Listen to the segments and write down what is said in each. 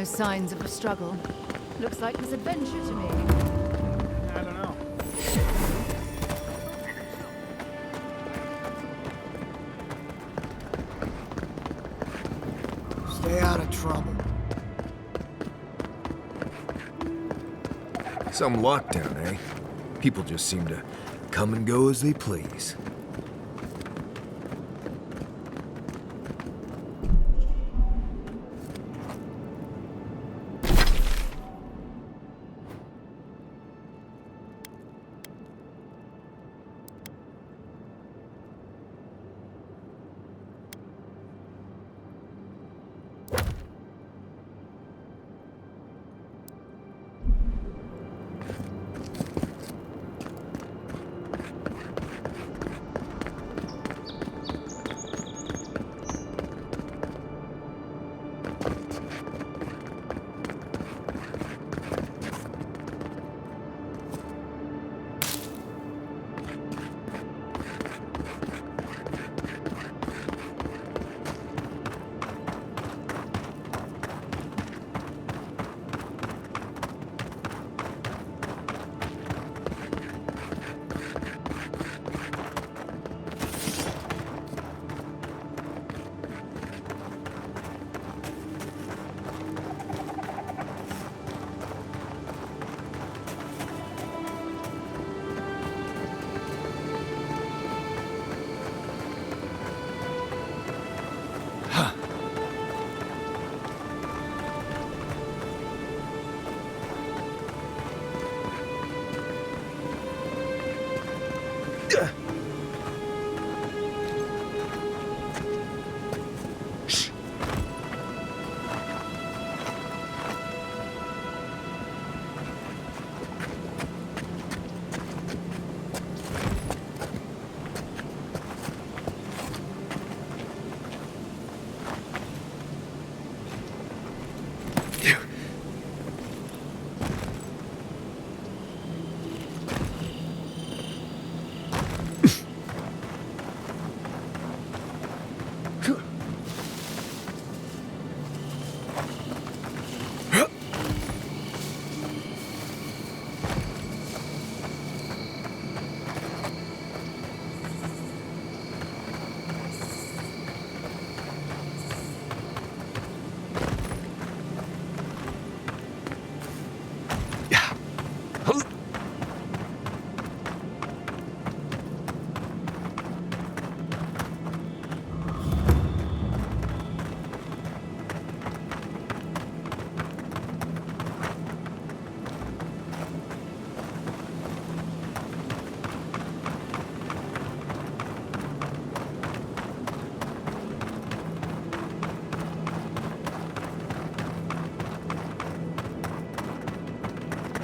No signs of a struggle. Looks like misadventure to me. I don't know. Stay out of trouble. Some lockdown, eh? People just seem to come and go as they please.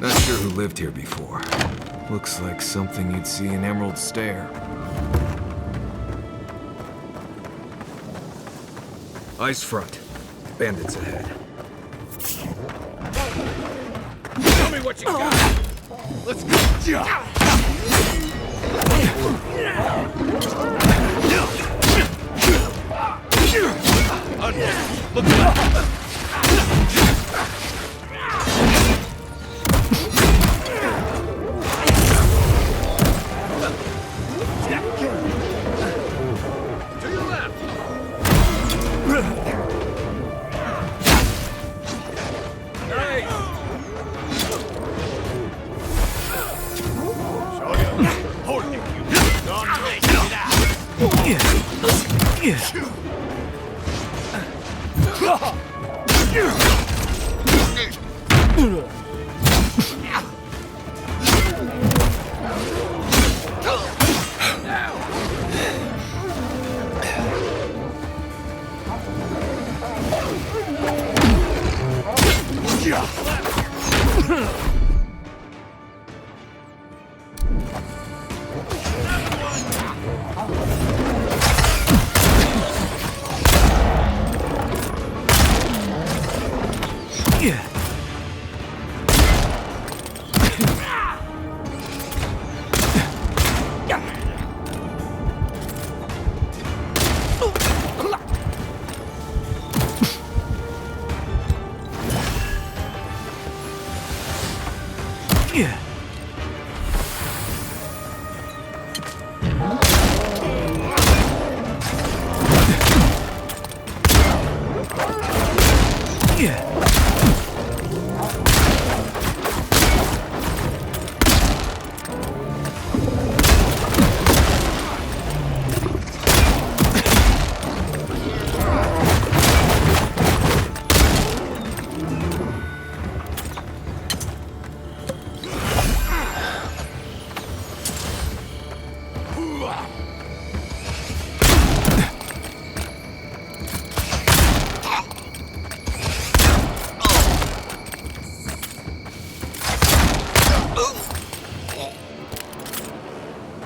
Not sure who lived here before. Looks like something you'd see in Emerald Stair. Ice front. Bandits ahead. Tell me what you got. Let's go. Look out.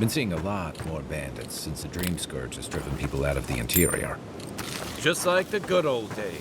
Been seeing a lot more bandits since the Dream Scourge has driven people out of the interior. Just like the good old days.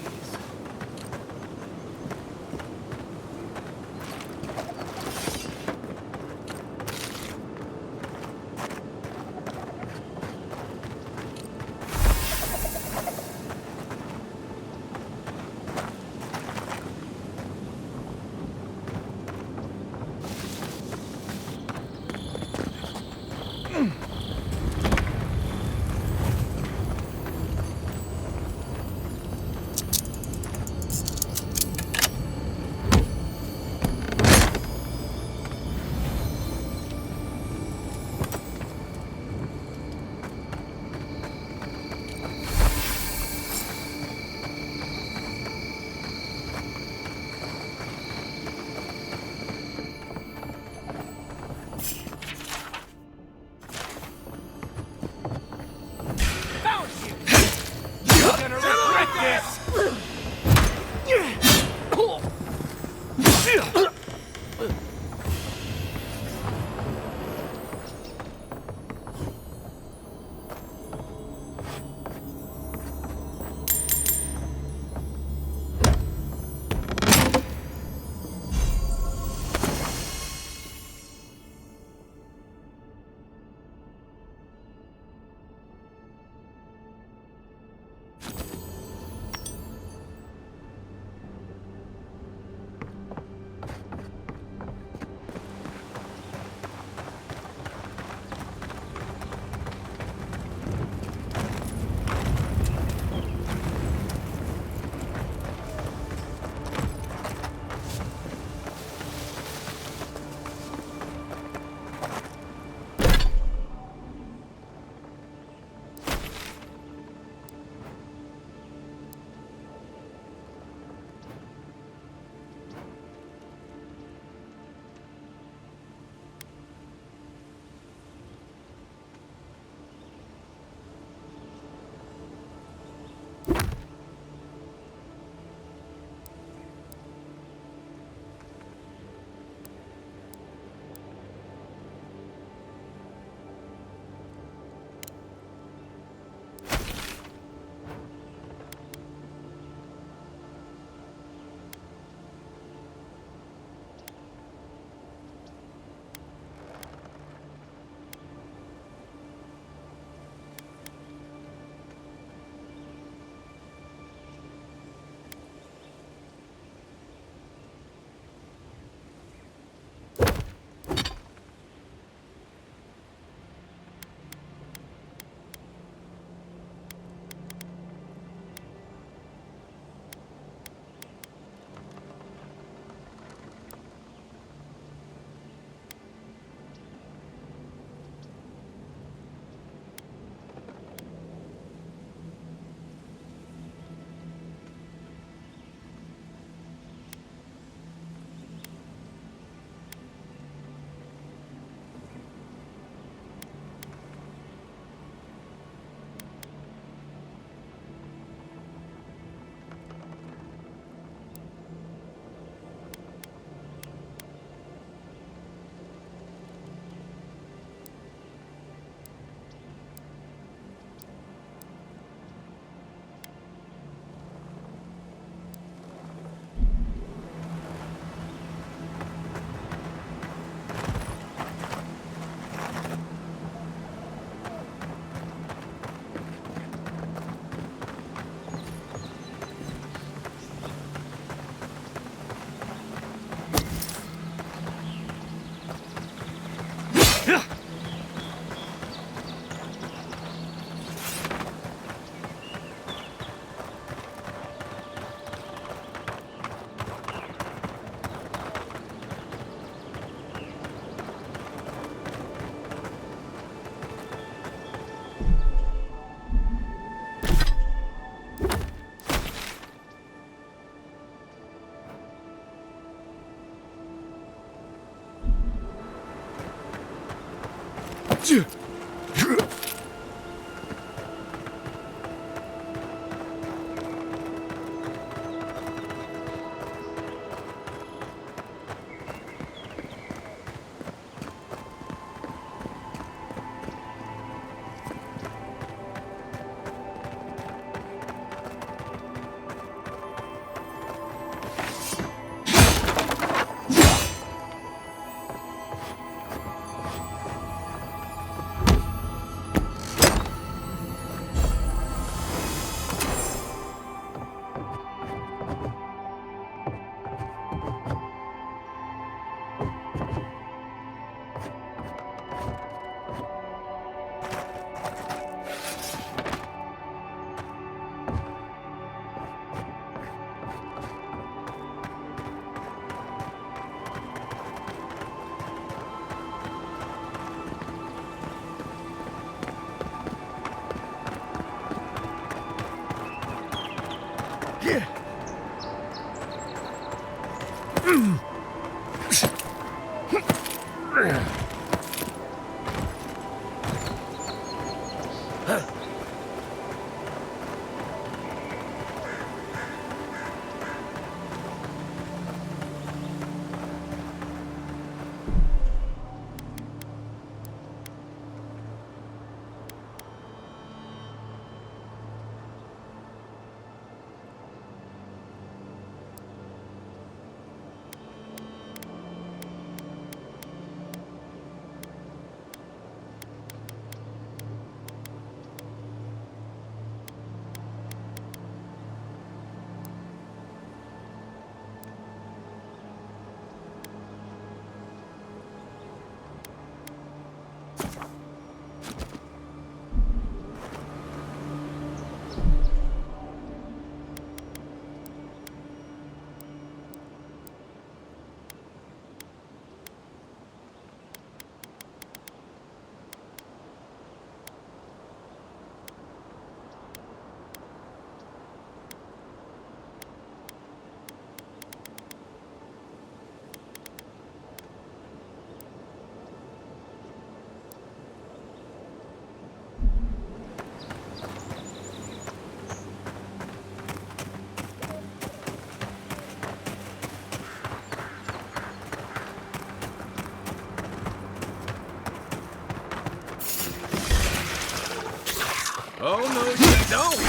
Oh, no, you don't!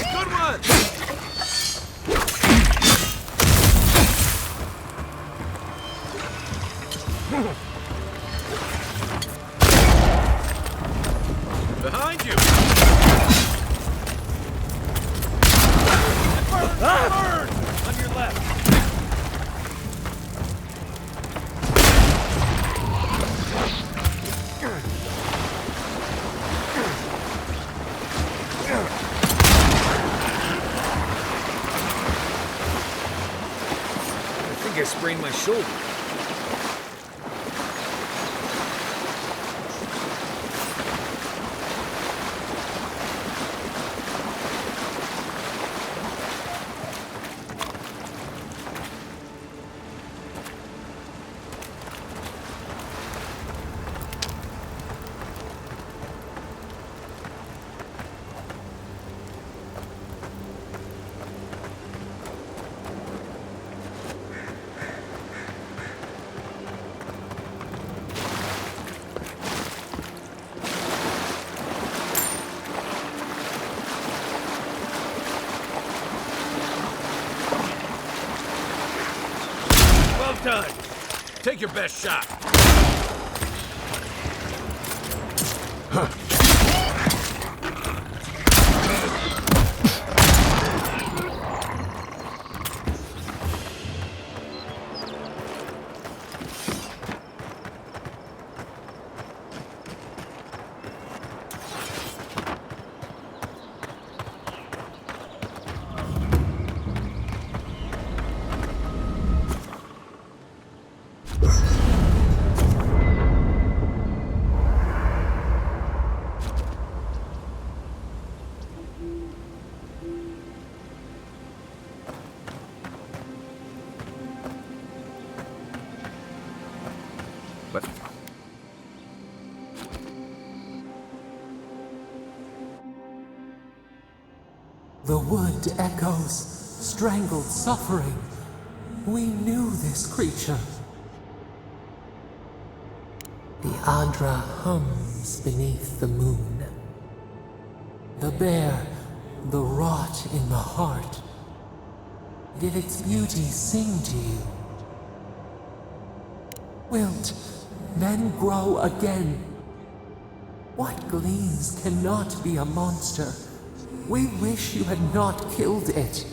Good one! Behind you! Burn! On your left! I think I sprained my shoulder. Well done! Take your best shot! But The wood echoes, strangled suffering. We knew this creature. The Adra hums beneath the moon. The bear, the rot in the heart. Did its beauty sing to you? Wilt then grow again? What gleams cannot be a monster? We wish you had not killed it.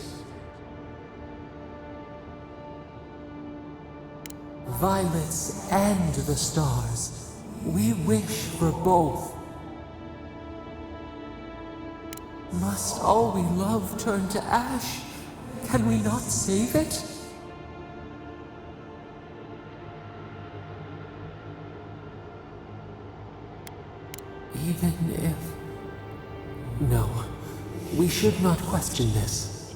Violets and the stars, we wish for both. Must all we love turn to ash? Can we not save it? Even if... No, we should not question this.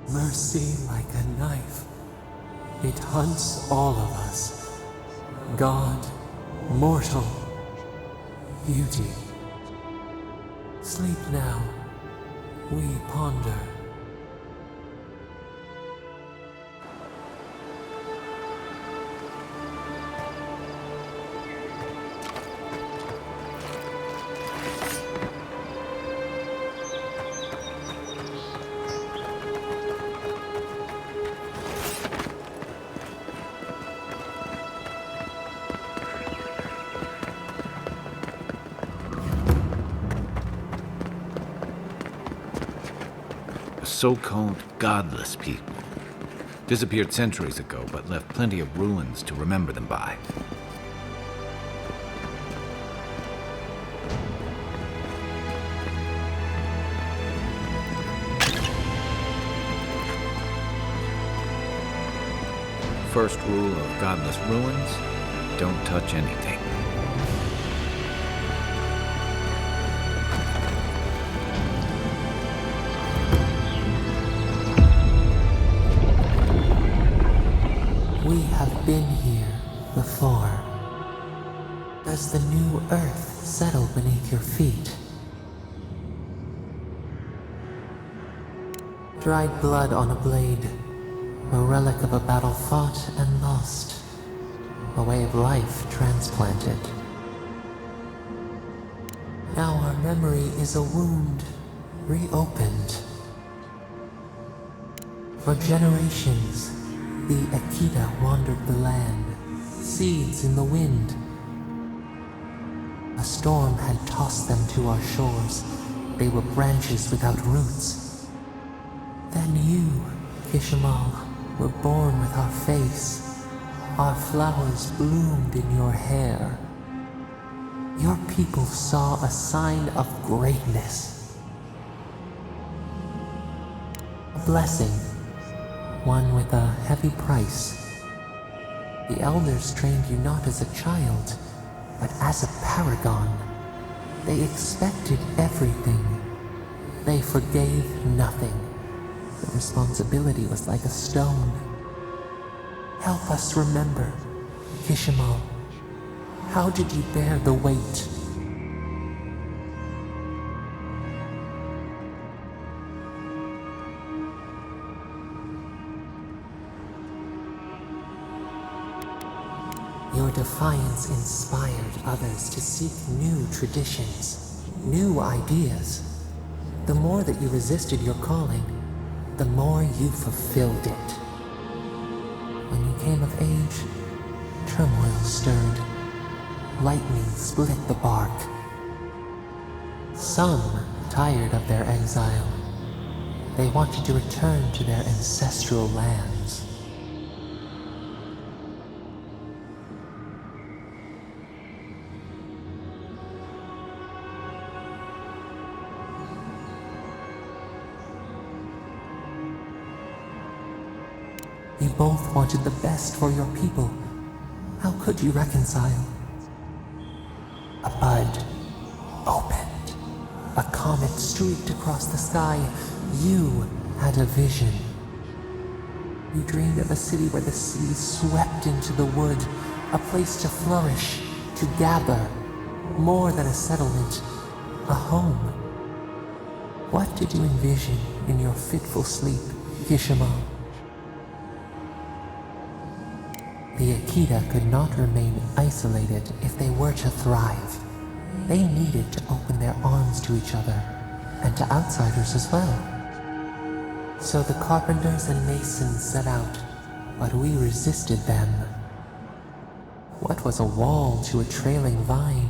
Mercy like a knife. It hunts all of us. God, mortal, beauty. Sleep now. We ponder. So-called godless people. Disappeared centuries ago, but left plenty of ruins to remember them by. First rule of godless ruins, don't touch anything. We have been here before. Does the new earth settle beneath your feet? Dried blood on a blade, a relic of a battle fought and lost, a way of life transplanted. Now our memory is a wound reopened. For generations, the Akita wandered the land, seeds in the wind. A storm had tossed them to our shores. They were branches without roots. Then you, Kishimal, were born with our face. Our flowers bloomed in your hair. Your people saw a sign of greatness. A blessing. One with a heavy price. The elders trained you not as a child, but as a paragon. They expected everything. They forgave nothing. The responsibility was like a stone. Help us remember, Kishimal. How did you bear the weight? Your defiance inspired others to seek new traditions, new ideas. The more that you resisted your calling, the more you fulfilled it. When you came of age, turmoil stirred. Lightning split the bark. Some tired of their exile. They wanted to return to their ancestral lands. You both wanted the best for your people. How could you reconcile? A bud opened. A comet streaked across the sky. You had a vision. You dreamed of a city where the sea swept into the wood, A place to flourish, to gather, more than a settlement, a home. What did you envision in your fitful sleep, Kishimo? The Akita could not remain isolated if they were to thrive. They needed to open their arms to each other, and to outsiders as well. So the carpenters and masons set out, but we resisted them. What was a wall to a trailing vine,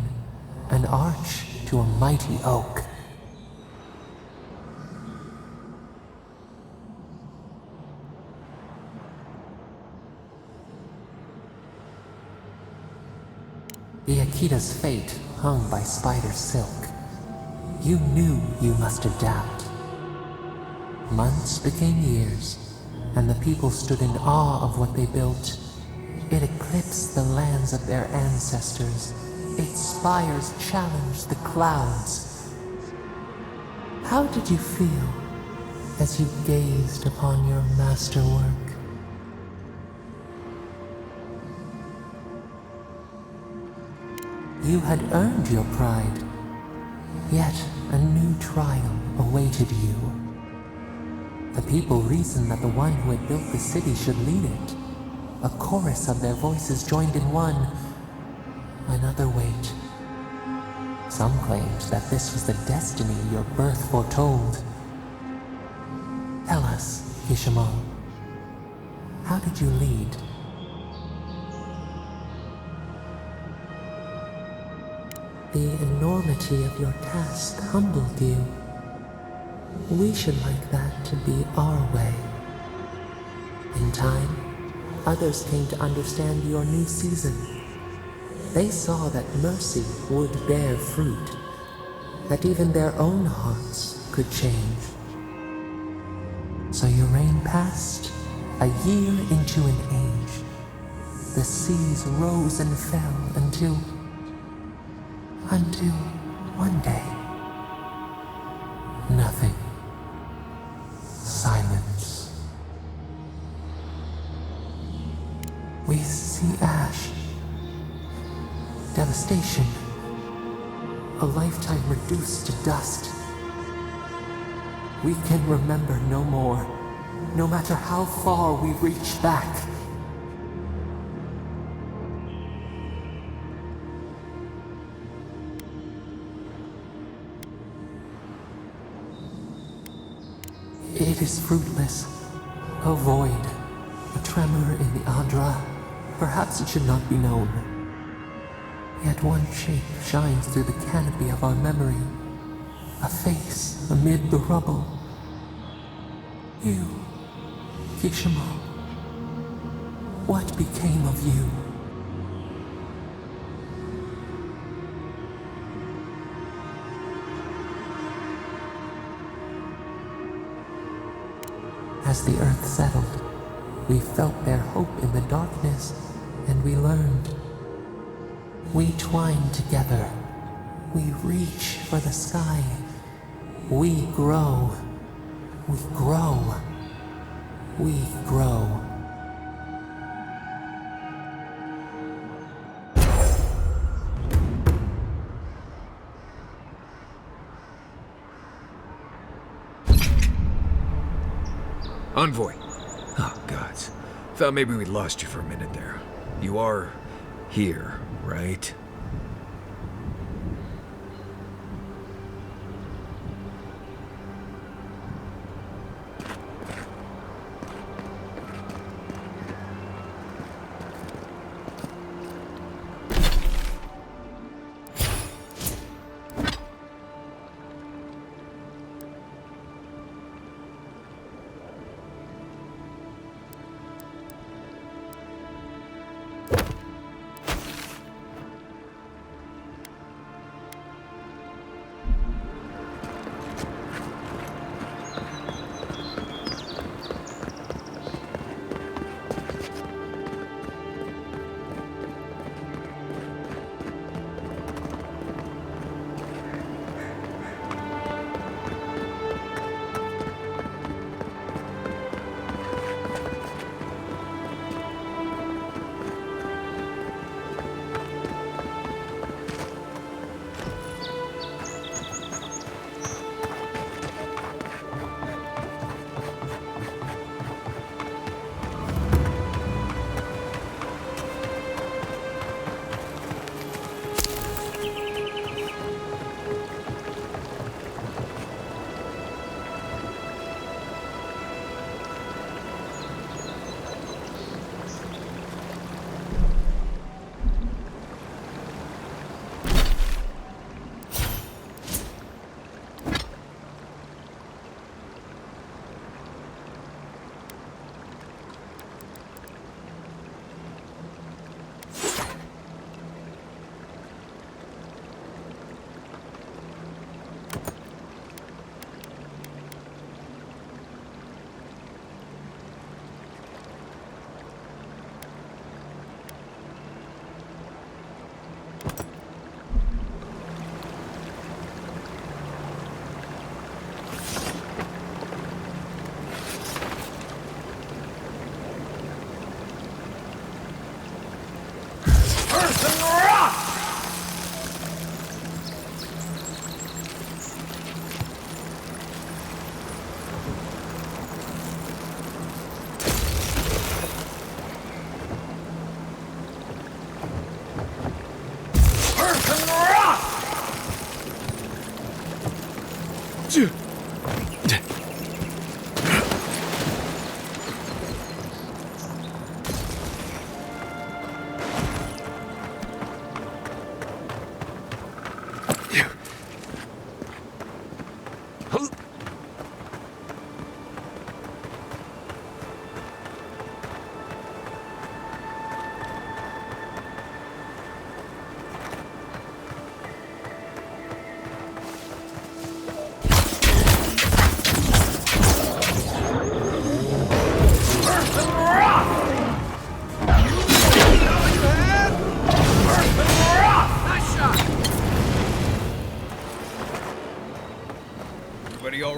an arch to a mighty oak? The Akita's fate hung by spider silk. You knew you must adapt. Months became years, and the people stood in awe of what they built. It eclipsed the lands of their ancestors. Its spires challenged the clouds. How did you feel as you gazed upon your masterwork? You had earned your pride, yet a new trial awaited you. The people reasoned that the one who had built the city should lead it. A chorus of their voices joined in one. Another wait. Some claimed that this was the destiny your birth foretold. Tell us, Kishimo, how did you lead? The enormity of your task humbled you. We should like that to be our way. In time, others came to understand your new season. They saw that mercy would bear fruit, that even their own hearts could change. So your reign passed, a year into an age. The seas rose and fell until one day, nothing. Silence. We see ash. Devastation. A lifetime reduced to dust. We can remember no more, no matter how far we reach back. It is fruitless. A void. A tremor in the Adra. Perhaps it should not be known. Yet one shape shines through the canopy of our memory. A face amid the rubble. You, Kishimo. What became of you? As the earth settled, we felt their hope in the darkness, and we learned. We twine together. We reach for the sky. We grow. We grow. We grow. Envoy. Oh, gods. Thought maybe we lost you for a minute there. You are here, right?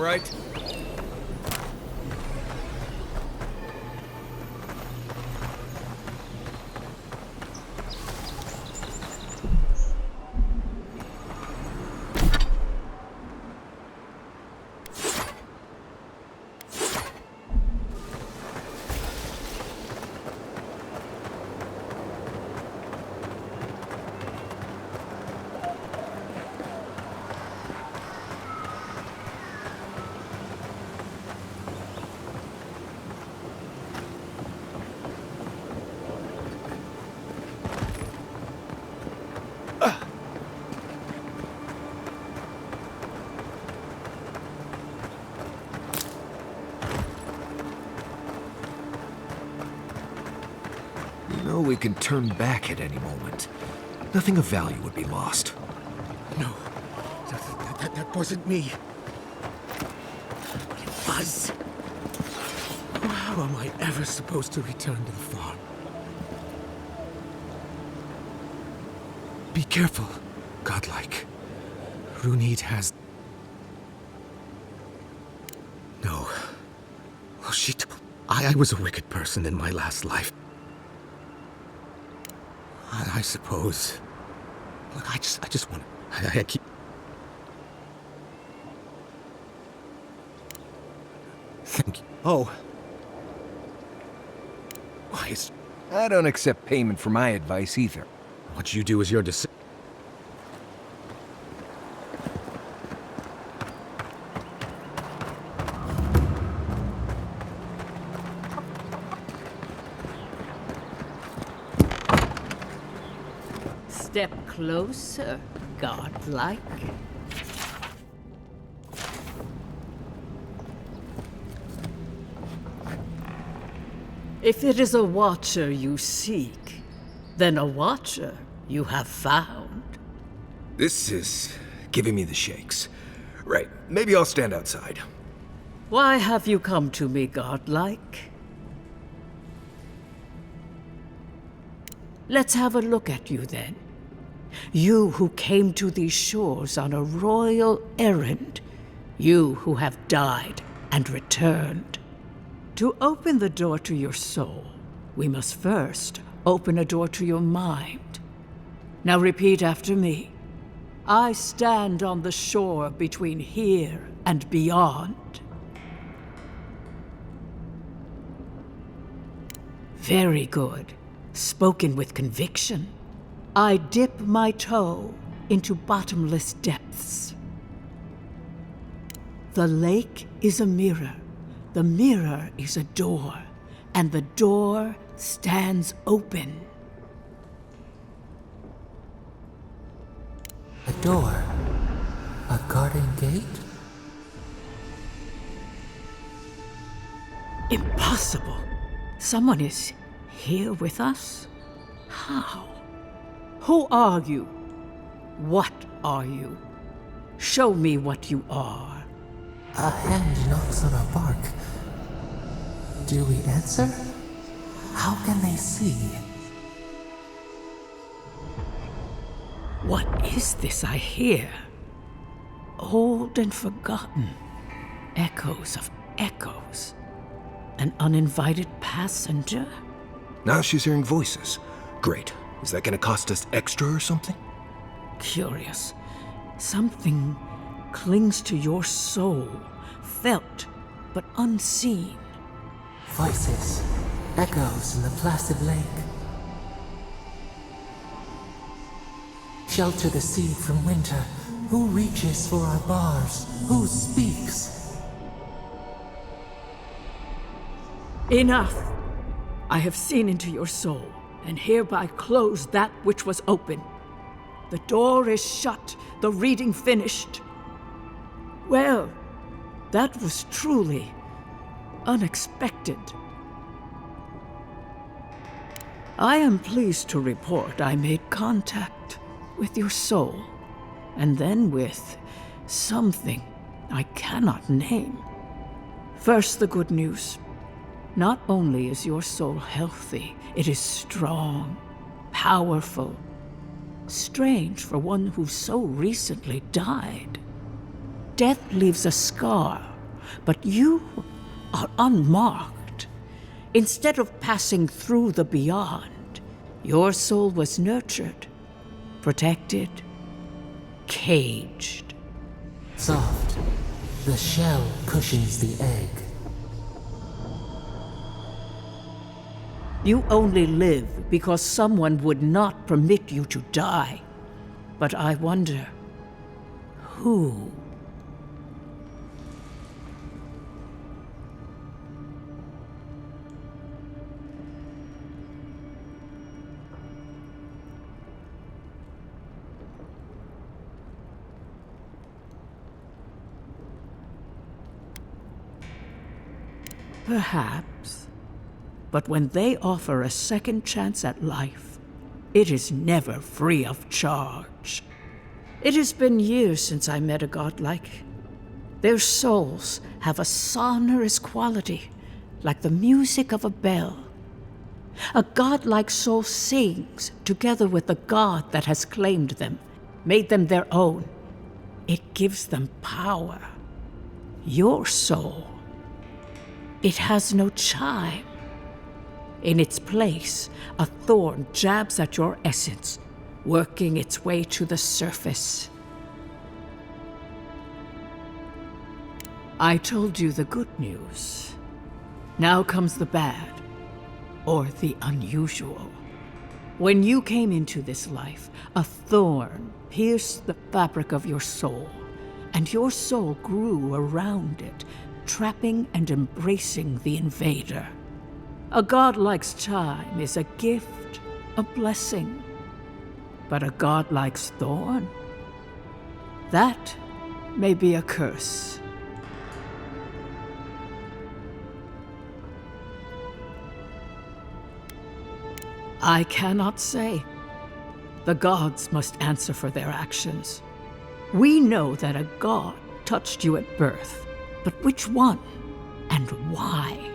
right? You know we can turn back at any moment. Nothing of value would be lost. No, that wasn't me. It was. How am I ever supposed to return to the farm? Be careful, godlike. Runid has... No. Oh, I was a wicked person in my last life. I suppose. Look, I just want... I keep... Thank you. Oh. Why, it's... I don't accept payment for my advice either. What you do is your decision. Step closer, godlike. If it is a watcher you seek, then a watcher you have found. This is giving me the shakes. Right, maybe I'll stand outside. Why have you come to me, godlike? Let's have a look at you then. You who came to these shores on a royal errand. You who have died and returned. To open the door to your soul, we must first open a door to your mind. Now repeat after me. I stand on the shore between here and beyond. Very good. Spoken with conviction. I dip my toe into bottomless depths. The lake is a mirror. The mirror is a door. And the door stands open. A door? A garden gate? Impossible. Someone is here with us? How? Who are you? What are you? Show me what you are. A hand knocks on our bark. Do we answer? How can they see? What is this I hear? Old and forgotten. Echoes of echoes. An uninvited passenger? Now she's hearing voices. Great. Is that gonna cost us extra or something? Curious. Something clings to your soul, felt but unseen. Voices, echoes in the placid lake. Shelter the seed from winter. Who reaches for our bars? Who speaks? Enough! I have seen into your soul, and hereby close that which was open. The door is shut, the reading finished. Well, that was truly unexpected. I am pleased to report I made contact with your soul, and then with something I cannot name. First, the good news. Not only is your soul healthy, it is strong, powerful. Strange for one who so recently died. Death leaves a scar but you are unmarked. Instead of passing through the beyond, your soul was nurtured, protected, caged. Soft, the shell cushions the egg. You only live because someone would not permit you to die. But I wonder, who? Perhaps. But when they offer a second chance at life, it is never free of charge. It has been years since I met a godlike. Their souls have a sonorous quality, like the music of a bell. A godlike soul sings together with the god that has claimed them, made them their own. It gives them power. Your soul, it has no chime. In its place, a thorn jabs at your essence, working its way to the surface. I told you the good news. Now comes the bad, or the unusual. When you came into this life, a thorn pierced the fabric of your soul, and your soul grew around it, trapping and embracing the invader. A godlike's chime is a gift, a blessing. But a godlike's thorn? That may be a curse. I cannot say. The gods must answer for their actions. We know that a god touched you at birth, but which one and why?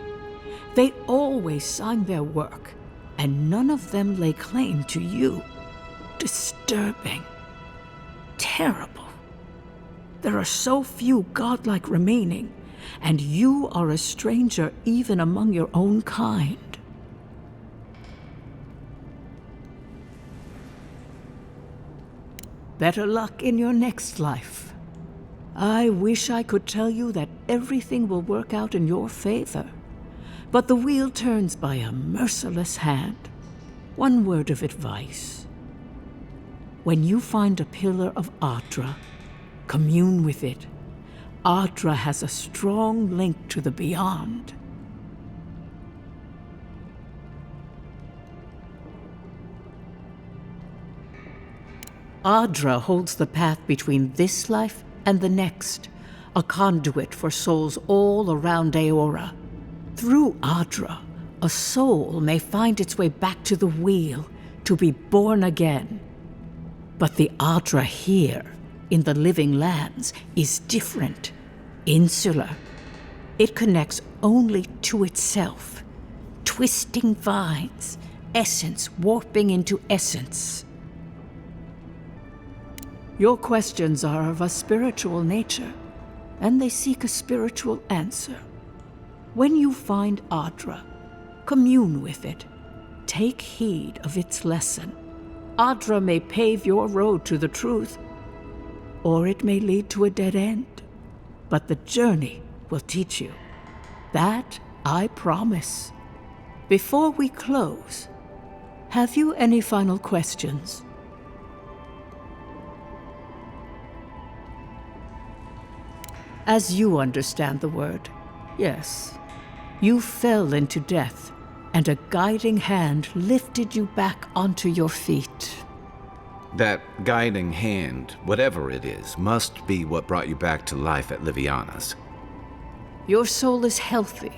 They always sign their work, and none of them lay claim to you. Disturbing. Terrible. There are so few godlike remaining, and you are a stranger even among your own kind. Better luck in your next life. I wish I could tell you that everything will work out in your favor. But the wheel turns by a merciless hand. One word of advice. When you find a pillar of Adra, commune with it. Adra has a strong link to the beyond. Adra holds the path between this life and the next, a conduit for souls all around Aora. Through Adra, a soul may find its way back to the wheel, to be born again. But the Adra here, in the living lands, is different, insular. It connects only to itself, twisting vines, essence warping into essence. Your questions are of a spiritual nature, and they seek a spiritual answer. When you find Adra, commune with it. Take heed of its lesson. Adra may pave your road to the truth, or it may lead to a dead end. But the journey will teach you. That I promise. Before we close, have you any final questions? As you understand the word, yes. You fell into death, and a guiding hand lifted you back onto your feet. That guiding hand, whatever it is, must be what brought you back to life at Liviana's. Your soul is healthy,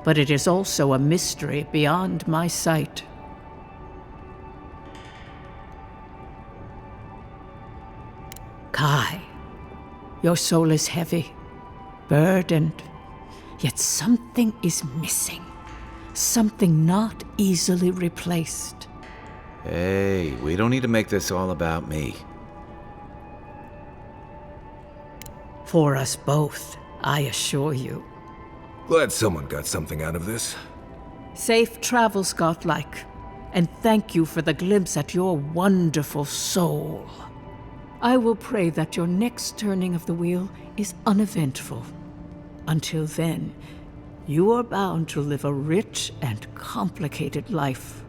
but it is also a mystery beyond my sight. Kai, your soul is heavy, burdened. Yet something is missing. Something not easily replaced. Hey, we don't need to make this all about me. For us both, I assure you. Glad someone got something out of this. Safe travels, godlike, and thank you for the glimpse at your wonderful soul. I will pray that your next turning of the wheel is uneventful. Until then, you are bound to live a rich and complicated life.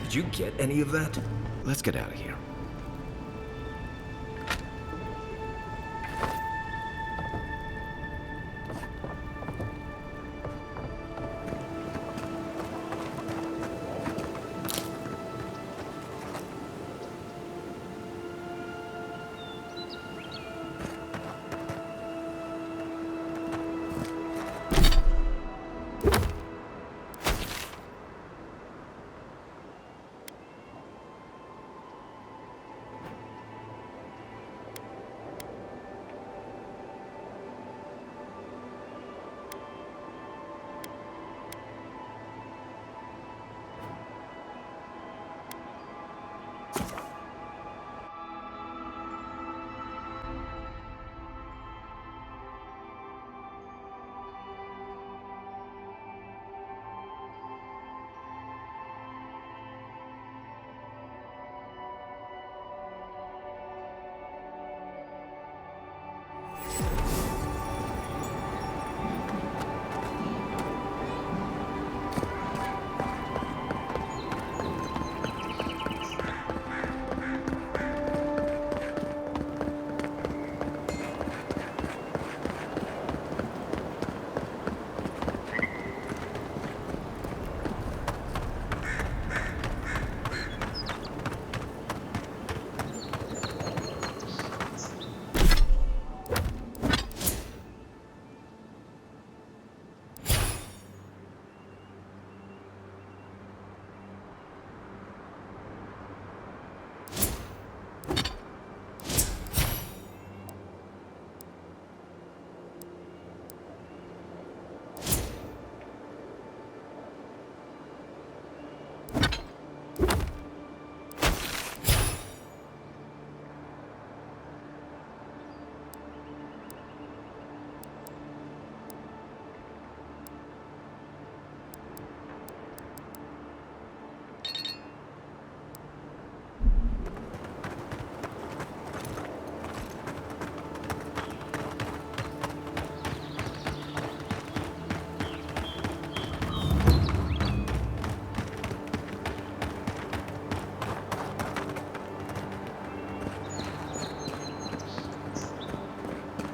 Did you get any of that? Let's get out of here.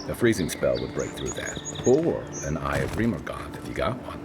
A freezing spell would break through that. Or an Eye of Remergond if you got one.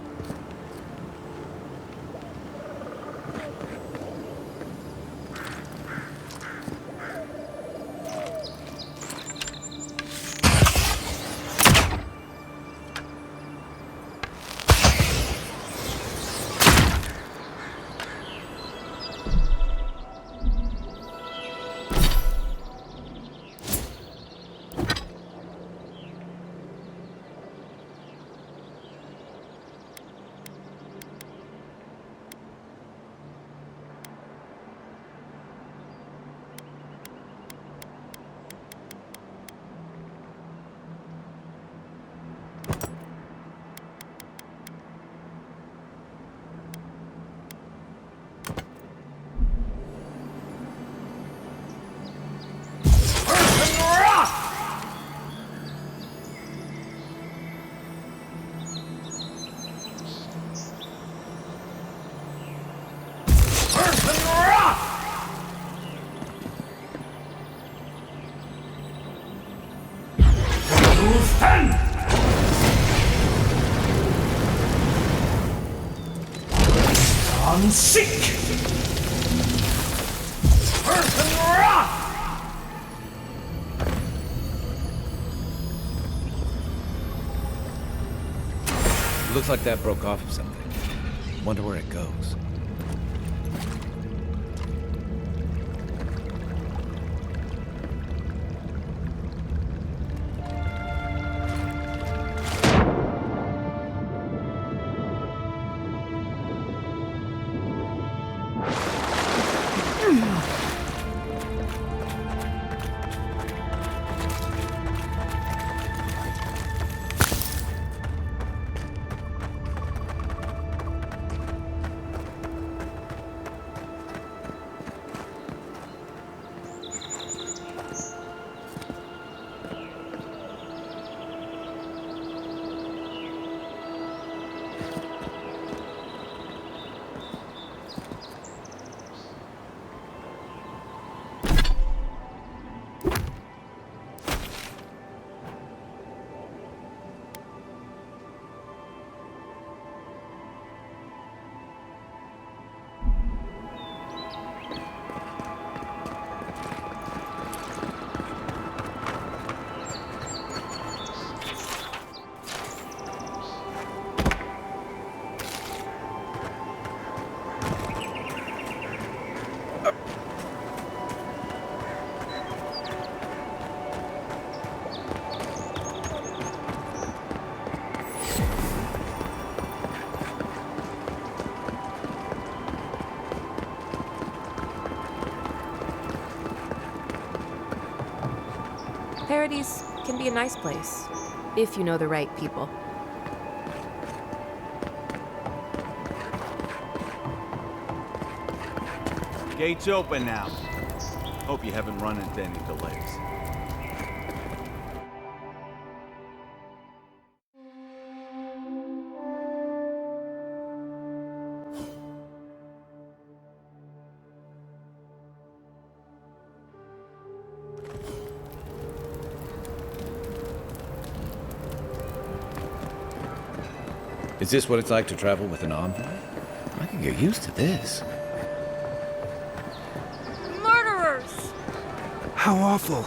Seek! Earth and rock! Looks like that broke off of something. Wonder where it goes. Paradise can be a nice place, if you know the right people. Gates open now. Hope you haven't run into any delays. Is this what it's like to travel with an envoy? I can get used to this. Murderers! How awful.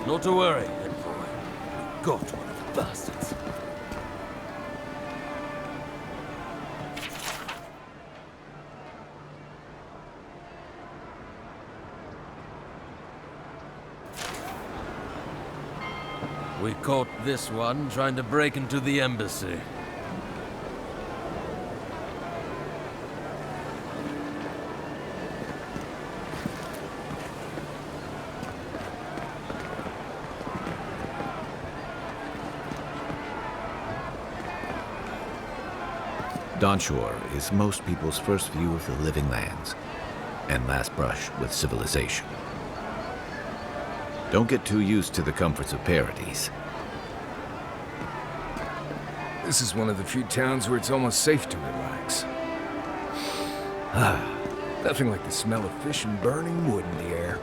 Not to worry, envoy. Got one of the bastards. We caught this one trying to break into the embassy. Dawnshore is most people's first view of the living lands, and last brush with civilization. Don't get too used to the comforts of Paradise. This is one of the few towns where it's almost safe to relax. Nothing like the smell of fish and burning wood in the air.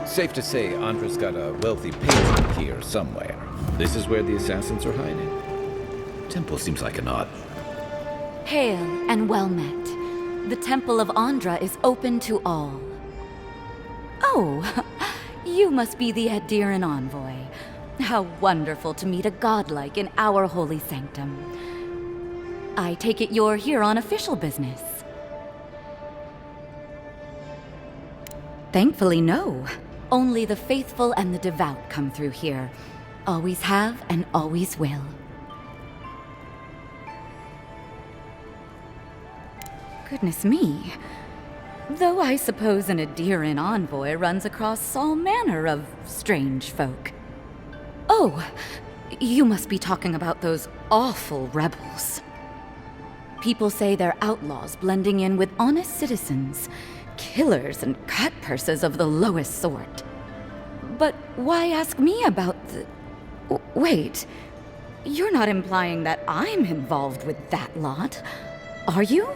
Safe to say Andra's got a wealthy patron here somewhere. This is where the assassins are hiding. Temple seems like an odd... Hail and well met. The Temple of Andra is open to all. Oh, you must be the Adiran envoy. How wonderful to meet a godlike in our holy sanctum. I take it you're here on official business. Thankfully, no. Only the faithful and the devout come through here. Always have and always will. Goodness me. Though I suppose an Adiran envoy runs across all manner of strange folk. Oh, you must be talking about those awful rebels. People say they're outlaws blending in with honest citizens, killers and cutpurses of the lowest sort. But why ask me about the... Wait, you're not implying that I'm involved with that lot, are you?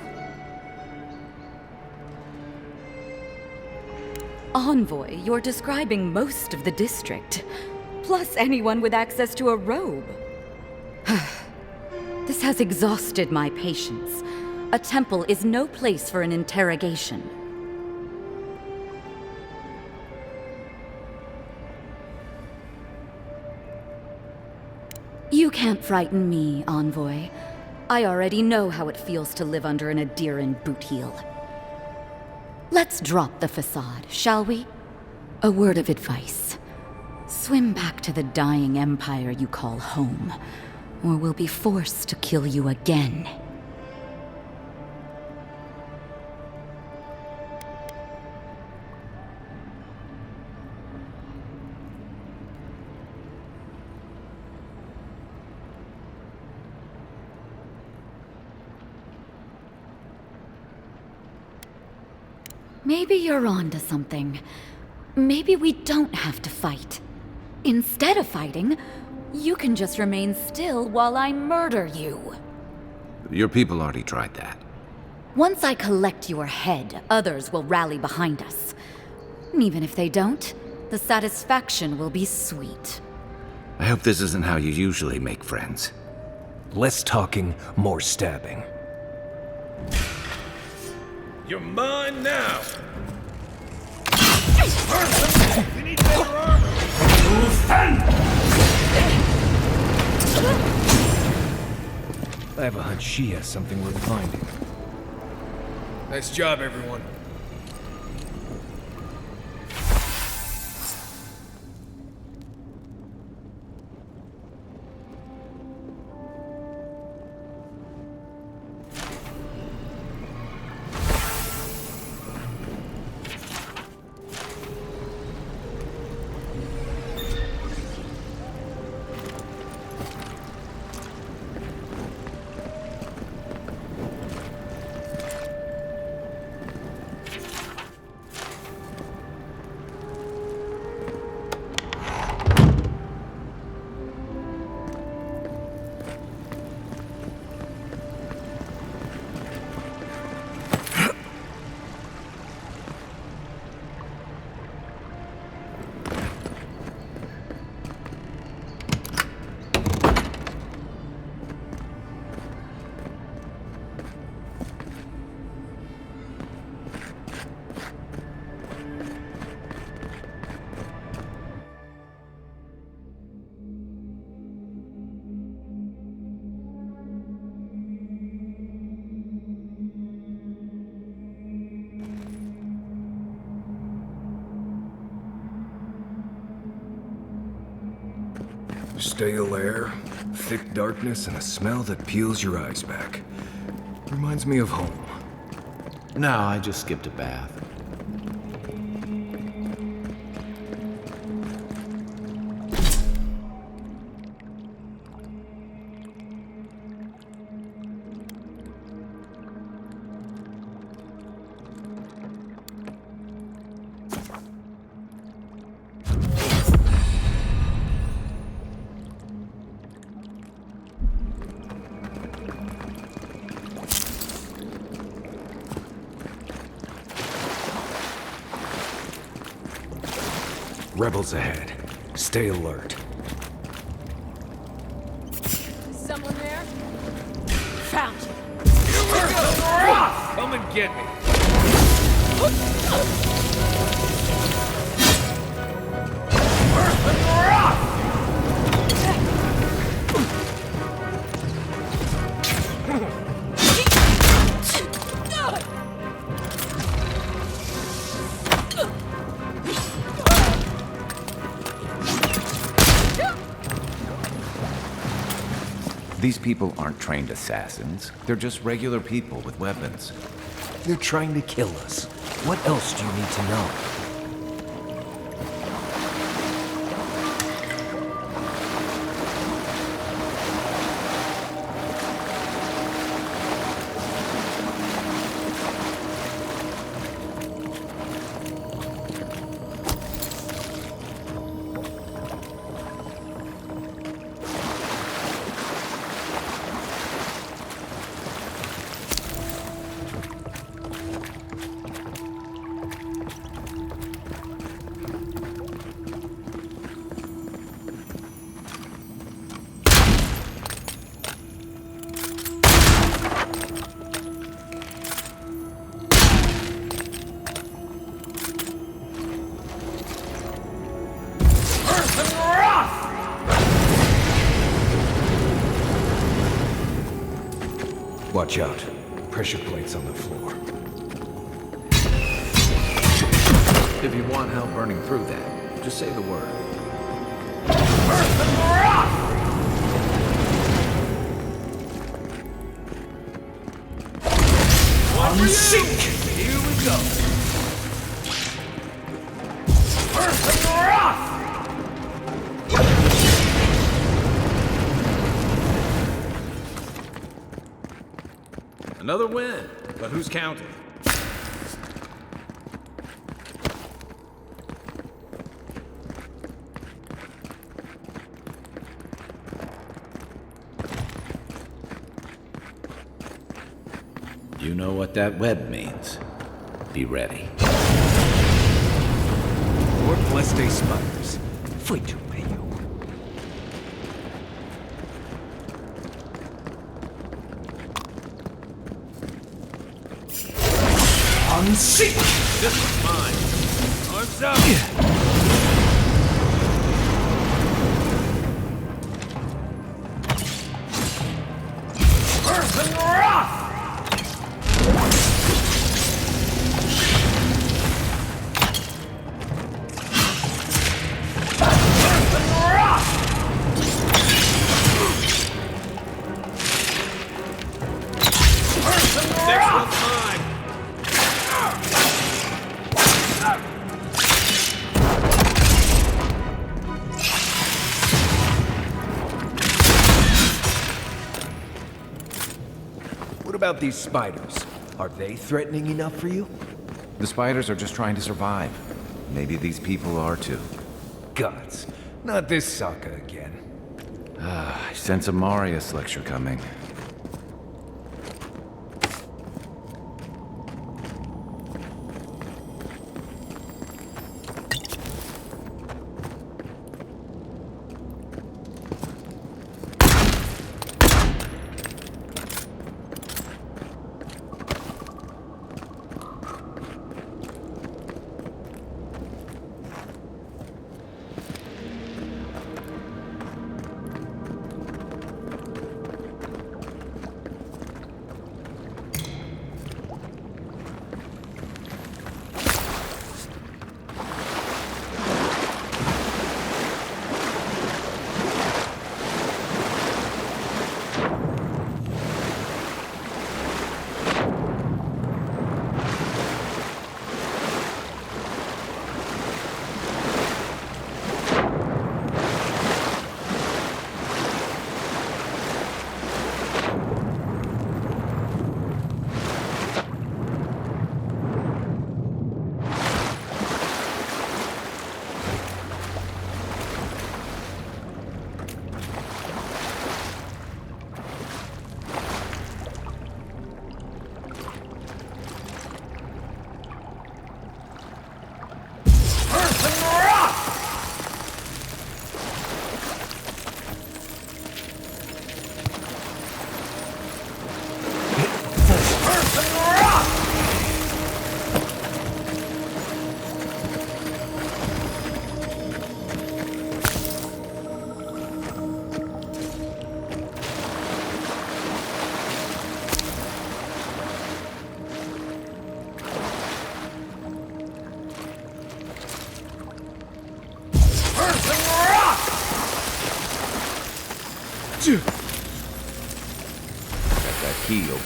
Envoy, you're describing most of the district, plus anyone with access to a robe. This has exhausted my patience. A temple is no place for an interrogation. You can't frighten me, Envoy. I already know how it feels to live under an Adiran boot heel. Let's drop the facade, shall we? A word of advice. Swim back to the dying empire you call home, or we'll be forced to kill you again. Maybe you're onto something. Maybe we don't have to fight. Instead of fighting, you can just remain still while I murder you. Your people already tried that. Once I collect your head, others will rally behind us. And even if they don't, the satisfaction will be sweet. I hope this isn't how you usually make friends. Less talking, more stabbing. You're mine now! You need better armor! I have a hunch she has something worth finding. Nice job, everyone. Stale air, thick darkness, and a smell that peels your eyes back. Reminds me of home. No, I just skipped a bath. Rebels ahead. Stay alert. Someone there? Found you. Here we go! Come and get me. These people aren't trained assassins. They're just regular people with weapons. They're trying to kill us. What else do you need to know? Watch out. Pressure plates on the floor. If you want help burning through that, just say the word. Sink! Here we go. Another win, but who's counting? You know what that web means. Be ready. Lord bless they spiders. Foi meio. Unsink! This one's mine. Arms up! What about these spiders? Are they threatening enough for you? The spiders are just trying to survive. Maybe these people are too. Gods, not this sucker again. I sense a Marius lecture coming.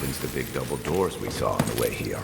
opens the big double doors we saw on the way here.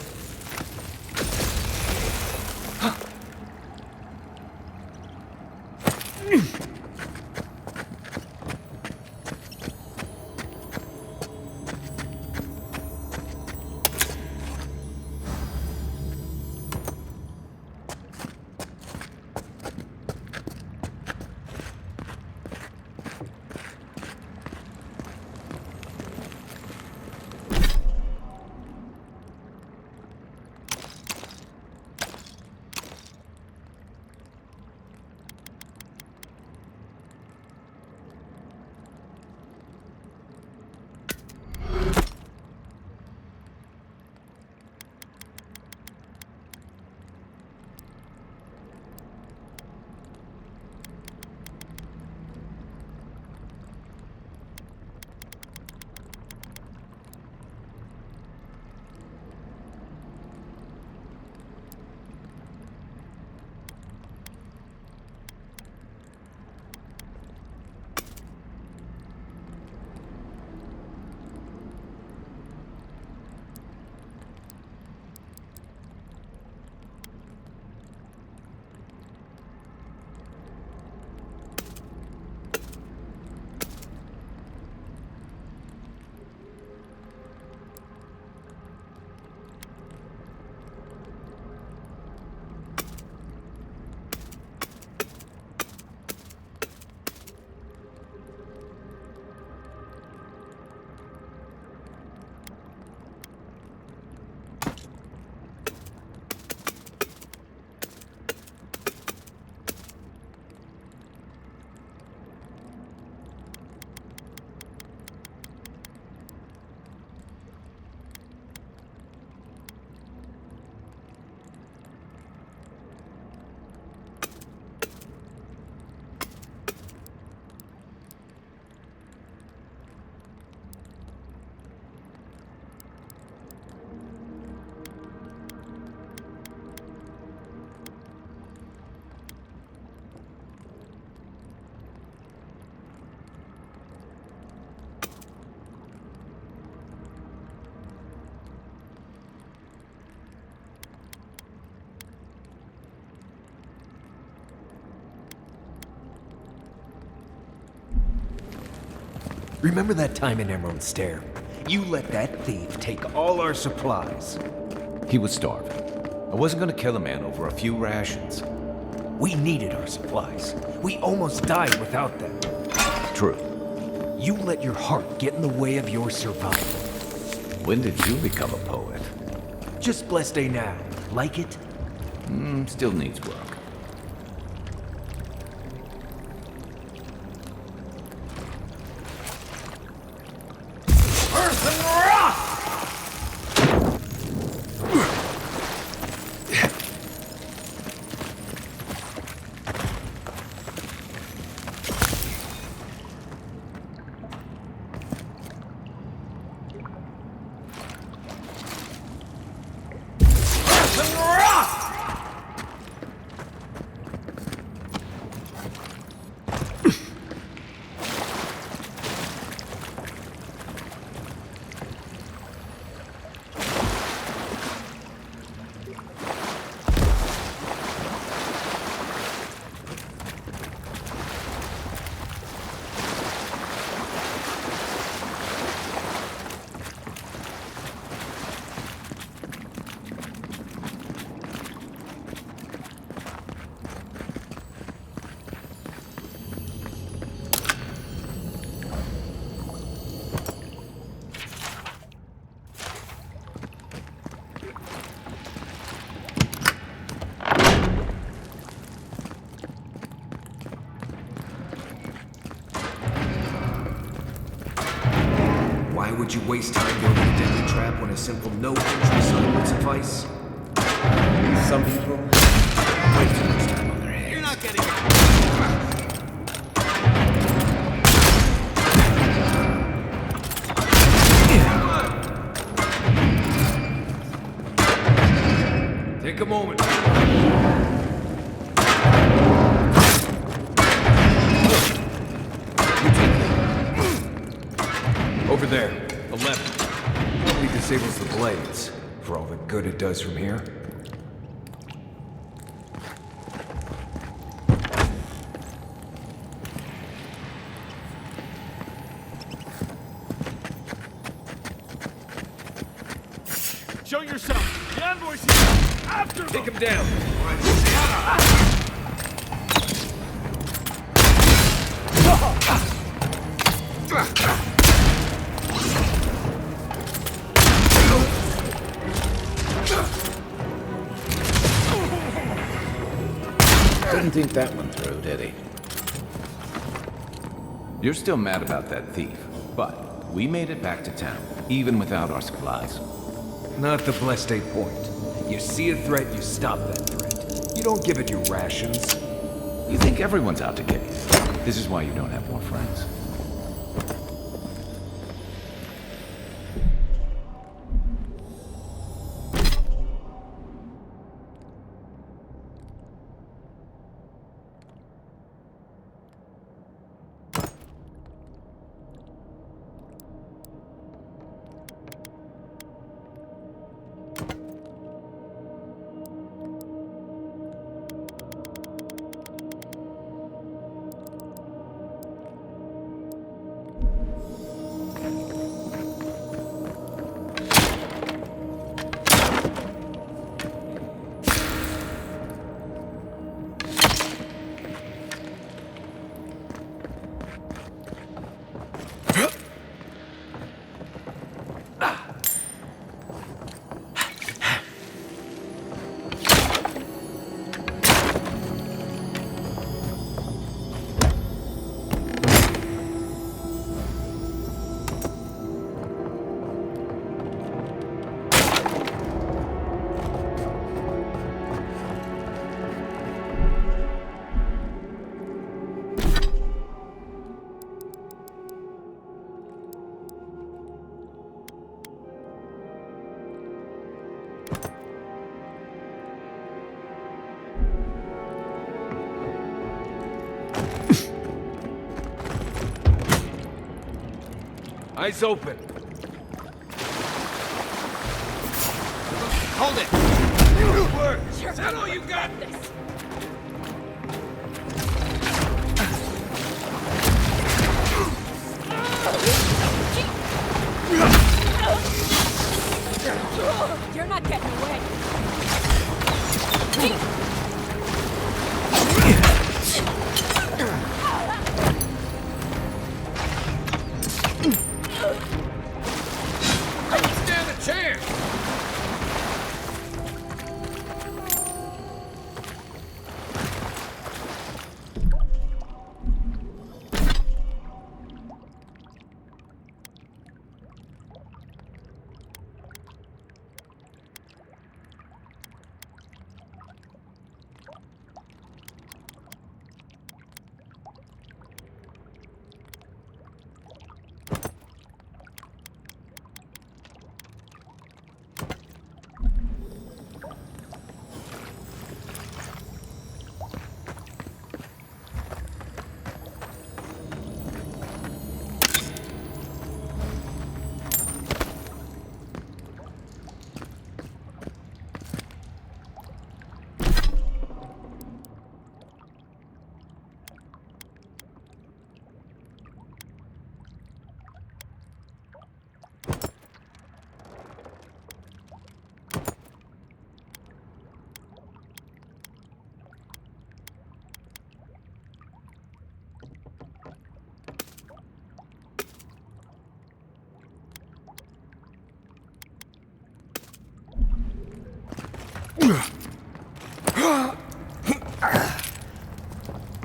Remember that time in Emerald Stair? You let that thief take all our supplies. He was starving. I wasn't gonna kill a man over a few rations. We needed our supplies. We almost died without them. True. You let your heart get in the way of your survival. When did you become a poet? Just blessed day now. Like it? Still needs work. Why would you waste time building a deadly trap when a simple no-entry sign would suffice? Some people way too much time on their hands. You're not getting it. Take a moment. Over there. 11. What we disables the blades, for all the good it does from here. Show yourself! The envoy's here! After them! Take him down! Didn't think that one through, did he? You're still mad about that thief, but we made it back to town, even without our supplies. Not the blessed 8 point. You see a threat, you stop that threat. You don't give it your rations. You think everyone's out to get you. This is why you don't have more friends. Eyes open. Hold it! Good work! Is that all you got? You're not getting away. Stand a chance!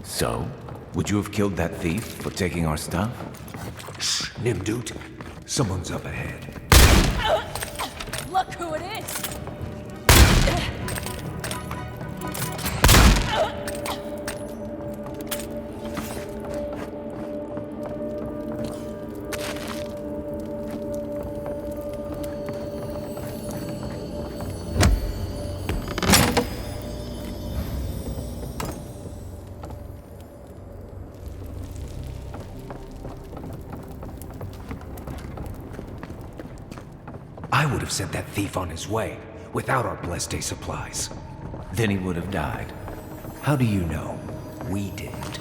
So, would you have killed that thief for taking our stuff? Shh, Nimdude. Someone's up ahead. Look who it is! I I would have sent that thief on his way, without our blessed day supplies. Then he would have died. How do you know? We didn't.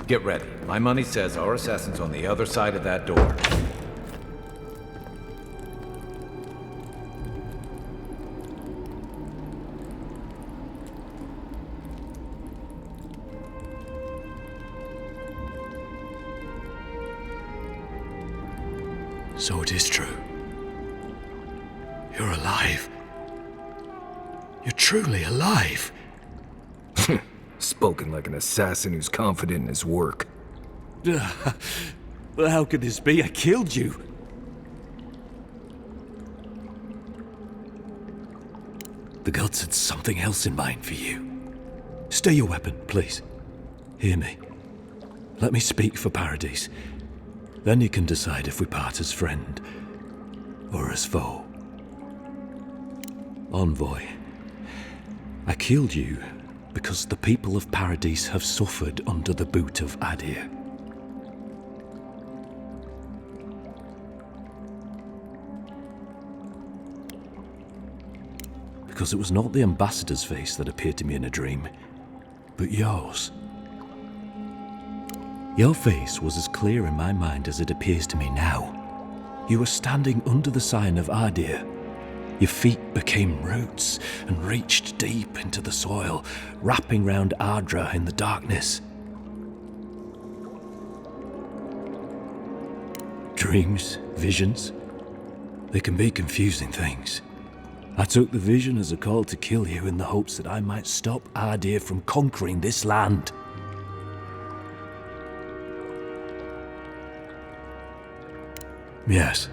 Get ready. My money says our assassin's on the other side of that door. So it is true. You're alive. You're truly alive. Spoken like an assassin who's confident in his work. Well, how could this be? I killed you. The gods had something else in mind for you. Stay your weapon, please. Hear me. Let me speak for Paradise. Then you can decide if we part as friend or as foe. Envoy, I killed you because the people of Paradise have suffered under the boot of Adir. Because it was not the ambassador's face that appeared to me in a dream, but yours. Your face was as clear in my mind as it appears to me now. You were standing under the sign of Adir. Your feet became roots and reached deep into the soil, wrapping round Ardra in the darkness. Dreams, visions, they can be confusing things. I took the vision as a call to kill you in the hopes that I might stop Adir from conquering this land. Yes,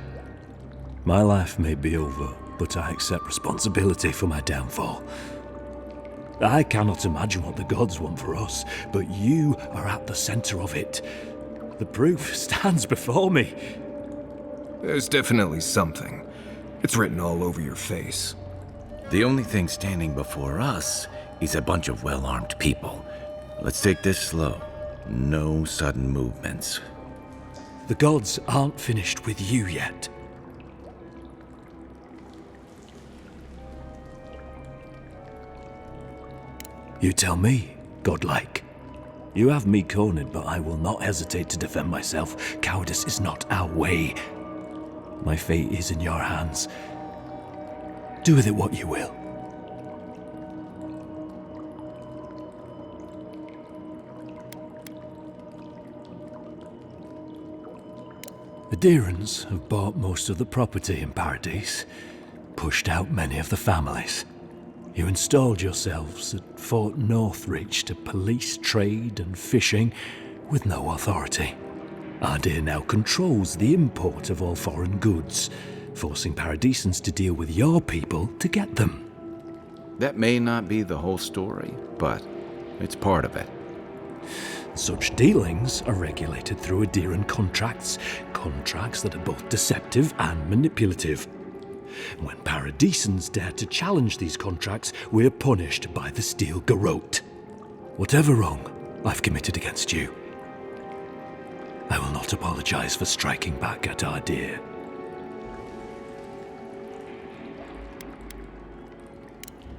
my life may be over, but I accept responsibility for my downfall. I cannot imagine what the gods want for us, but you are at the center of it. The proof stands before me. There's definitely something. It's written all over your face. The only thing standing before us is a bunch of well-armed people. Let's take this slow. No sudden movements. The gods aren't finished with you yet. You tell me, godlike. You have me cornered, but I will not hesitate to defend myself. Cowardice is not our way. My fate is in your hands. Do with it what you will. The Adirans have bought most of the property in Paradise, pushed out many of the families. You installed yourselves at Fort Northreach to police trade and fishing with no authority. Adir now controls the import of all foreign goods, forcing Paradisans to deal with your people to get them. That may not be the whole story, but it's part of it. Such dealings are regulated through Adiran contracts that are both deceptive and manipulative. When Paradisans dare to challenge these contracts, we're punished by the Steel Garrote. Whatever wrong I've committed against you, I will not apologize for striking back at our dear.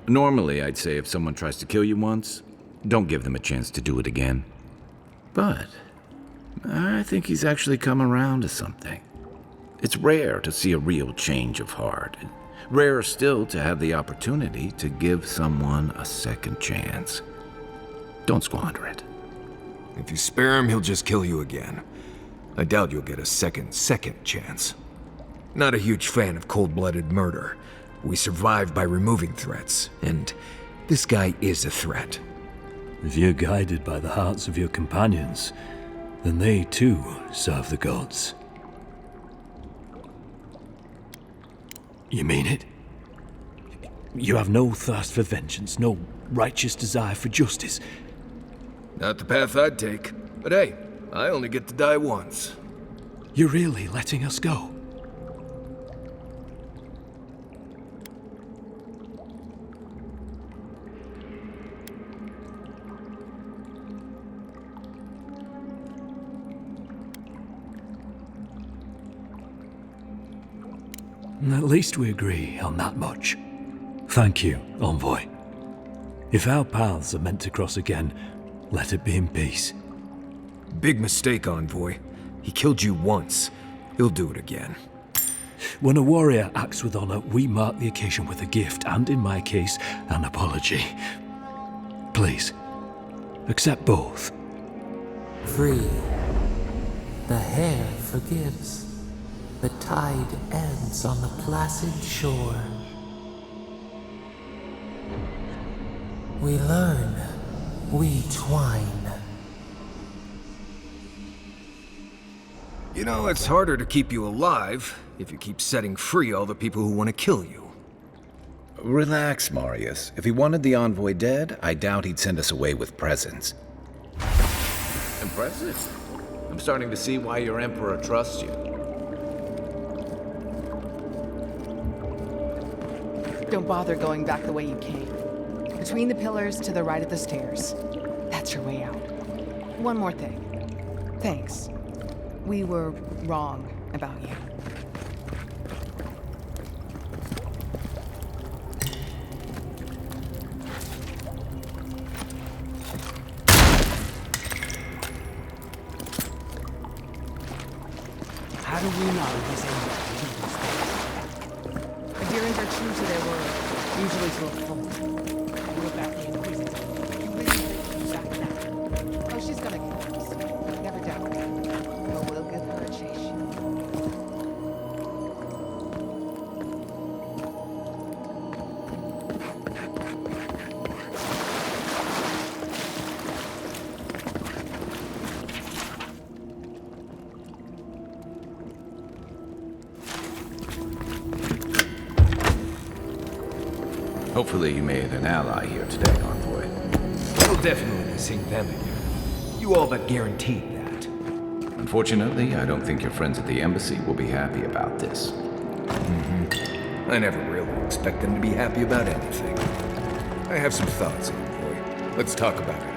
Normally, I'd say if someone tries to kill you once, don't give them a chance to do it again. But I think he's actually come around to something. It's rare to see a real change of heart. Rarer still to have the opportunity to give someone a second chance. Don't squander it. If you spare him, he'll just kill you again. I doubt you'll get a second chance. Not a huge fan of cold-blooded murder. We survive by removing threats, and this guy is a threat. If you're guided by the hearts of your companions, then they too serve the gods. You mean it? You have no thirst for vengeance, no righteous desire for justice? Not the path I'd take. But hey, I only get to die once. You're really letting us go? At least we agree on that much. Thank you, Envoy. If our paths are meant to cross again, let it be in peace. Big mistake, Envoy. He killed you once. He'll do it again. When a warrior acts with honor, we mark the occasion with a gift, and in my case, an apology. Please, accept both. Free. The hair forgives. The tide ends on the placid shore. We learn, we twine. You know, it's harder to keep you alive if you keep setting free all the people who want to kill you. Relax, Marius. If he wanted the Envoy dead, I doubt he'd send us away with presents. Impressive. I'm starting to see why your Emperor trusts you. Don't bother going back the way you came. Between the pillars to the right of the stairs. That's your way out. One more thing. Thanks. We were wrong about you. How do we know he's in there? Adherents are true to their word, usually to a fault. What about the Inquisitor? You really think she's back now? Oh, she's gonna kill us. Never doubt it. But we'll give her a chase. Hopefully you made an ally here today, Envoy. We'll definitely be seeing them again. You all but guaranteed that. Unfortunately, I don't think your friends at the embassy will be happy about this. I never really expect them to be happy about anything. I have some thoughts, Envoy. Let's talk about it.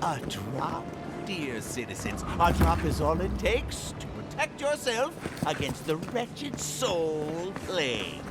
A drop, dear citizens. A drop is all it takes to protect yourself against the wretched soul plague.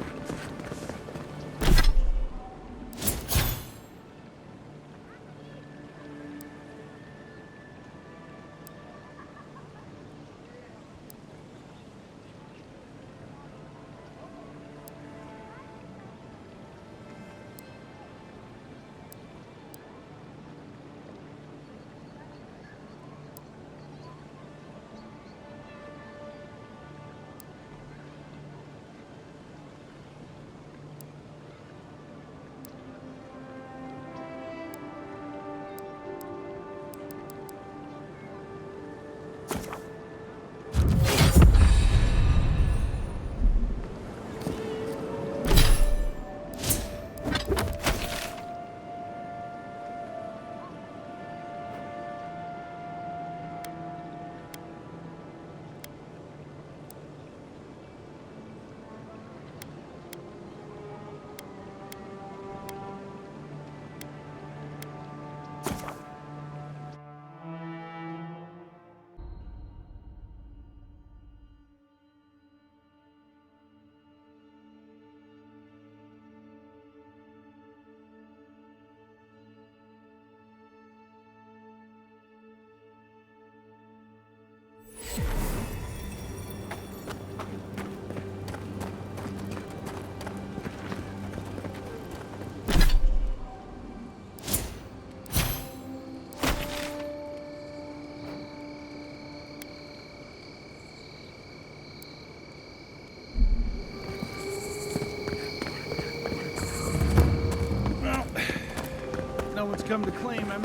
no one's come to claim him.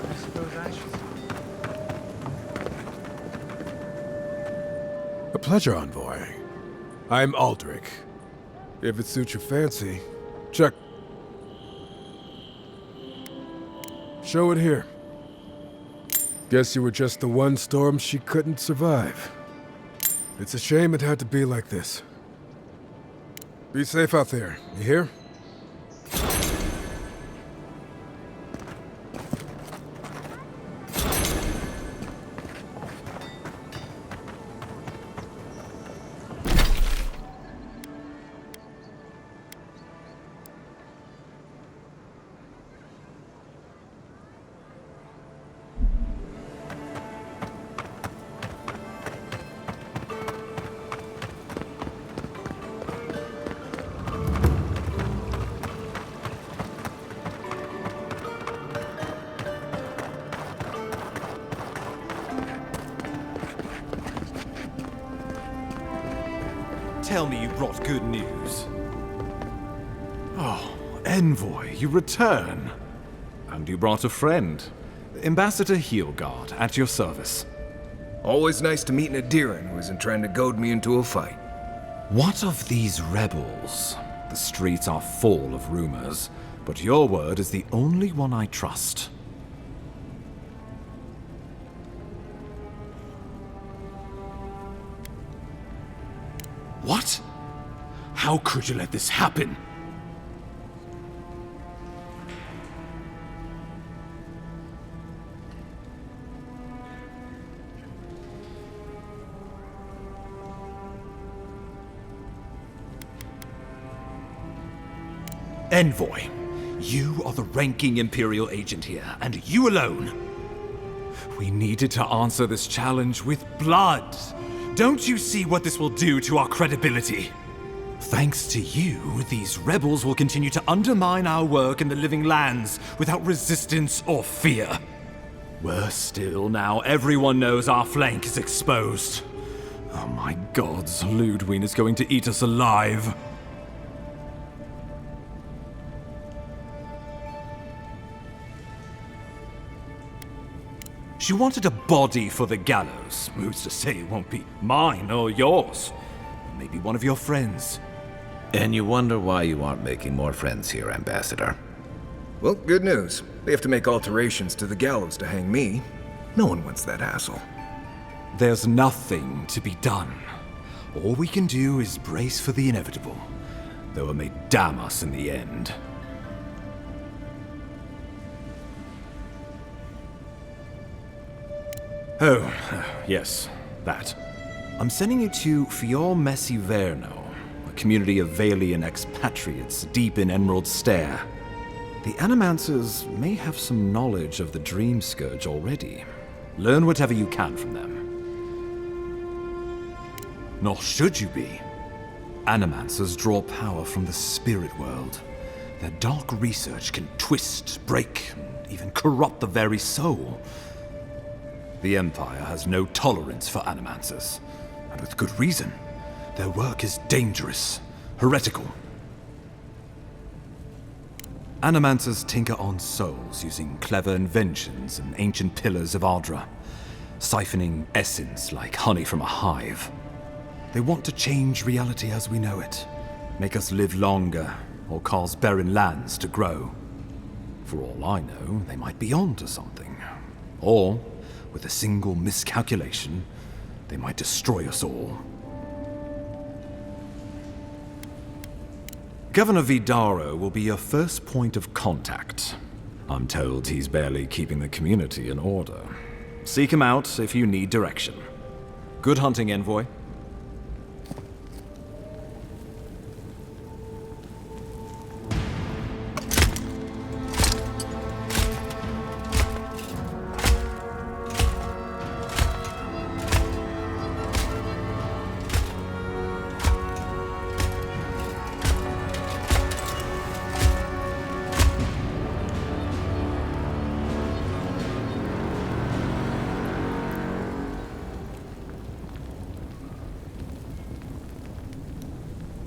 I suppose I should. A pleasure, Envoy. I'm Aldrich. If it suits your fancy, check. Show it here. Guess you were just the one storm she couldn't survive. It's a shame it had to be like this. Be safe out there, you hear? Tell me you brought good news. Oh, Envoy, you return. And you brought a friend. Ambassador Heelguard, at your service. Always nice to meet an Adiran who isn't trying to goad me into a fight. What of these rebels? The streets are full of rumors, but your word is the only one I trust. What? How could you let this happen? Envoy, you are the ranking Imperial agent here, and you alone. We needed to answer this challenge with blood. Don't you see what this will do to our credibility? Thanks to you, these rebels will continue to undermine our work in the Living Lands without resistance or fear. Worse still, now everyone knows our flank is exposed. Oh my gods, Ludwig is going to eat us alive. She wanted a body for the gallows. Who's to say it won't be mine or yours? Maybe one of your friends. And you wonder why you aren't making more friends here, Ambassador. Well, good news. They have to make alterations to the gallows to hang me. No one wants that hassle. There's nothing to be done. All we can do is brace for the inevitable, though it may damn us in the end. Oh, yes, that. I'm sending you to Fior Messi Verno, a community of Valian expatriates deep in Emerald Stair. The Animancers may have some knowledge of the Dream Scourge already. Learn whatever you can from them. Nor should you be. Animancers draw power from the spirit world. Their dark research can twist, break, and even corrupt the very soul. The Empire has no tolerance for Animancers, and with good reason. Their work is dangerous, heretical. Animancers tinker on souls using clever inventions and ancient pillars of Ardra, siphoning essence like honey from a hive. They want to change reality as we know it, make us live longer, or cause barren lands to grow. For all I know, they might be on to something. Or, with a single miscalculation, they might destroy us all. Governor Vidaro will be your first point of contact. I'm told he's barely keeping the community in order. Seek him out if you need direction. Good hunting, Envoy.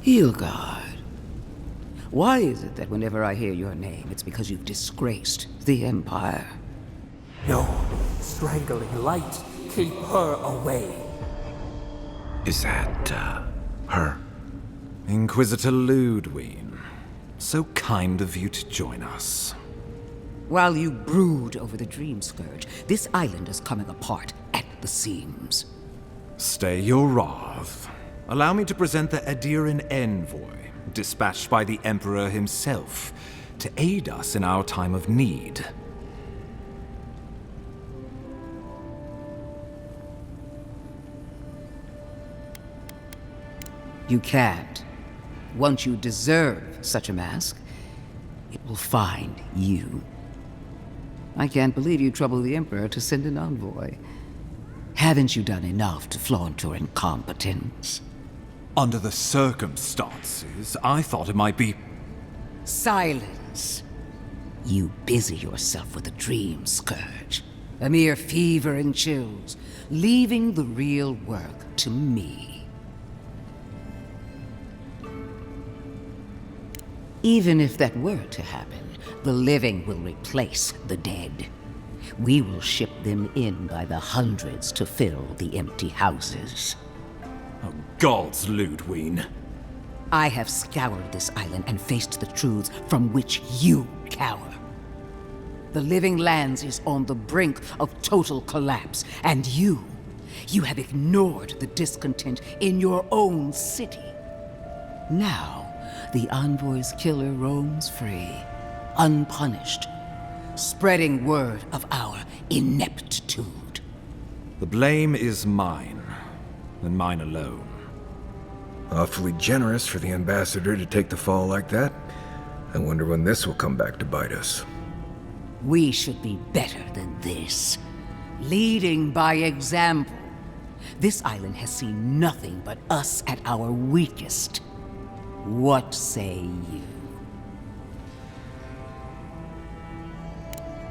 Heelguard, Why is it that whenever I hear your name, it's because you've disgraced the Empire? No, strangling light. Keep her away. Is that, her? Inquisitor Ludwig. So kind of you to join us. While you brood over the Dream Scourge, this island is coming apart at the seams. Stay your wrath. Allow me to present the Adiran envoy, dispatched by the Emperor himself, to aid us in our time of need. You can't. Once you deserve such a mask, it will find you. I can't believe you troubled the Emperor to send an envoy. Haven't you done enough to flaunt your incompetence? Under the circumstances, I thought it might be... Silence. You busy yourself with the Dream Scourge. A mere fever and chills, leaving the real work to me. Even if that were to happen, the living will replace the dead. We will ship them in by the hundreds to fill the empty houses. Oh, gods, Ludwig. I have scoured this island and faced the truths from which you cower. The Living Lands is on the brink of total collapse, and you have ignored the discontent in your own city. Now, the Envoy's killer roams free, unpunished, spreading word of our ineptitude. The blame is mine, and mine alone. Awfully generous for the ambassador to take the fall like that. I wonder when this will come back to bite us. We should be better than this. Leading by example. This island has seen nothing but us at our weakest. What say you?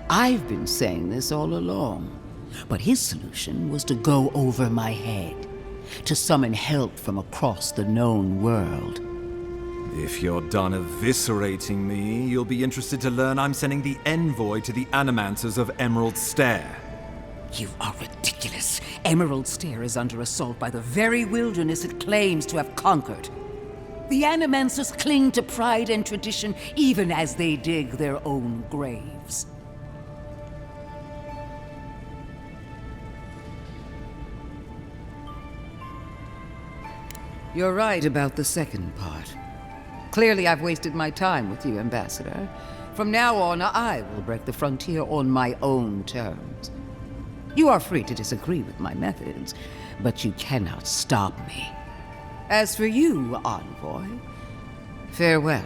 I've been saying this all along, but his solution was to go over my head, to summon help from across the known world. If you're done eviscerating me, you'll be interested to learn I'm sending the envoy to the Animancers of Emerald Stair. You are ridiculous. Emerald Stair is under assault by the very wilderness it claims to have conquered. The Animancers cling to pride and tradition even as they dig their own graves. You're right about the second part. Clearly I've wasted my time with you, Ambassador. From now on, I will break the frontier on my own terms. You are free to disagree with my methods, but you cannot stop me. As for you, Envoy, farewell.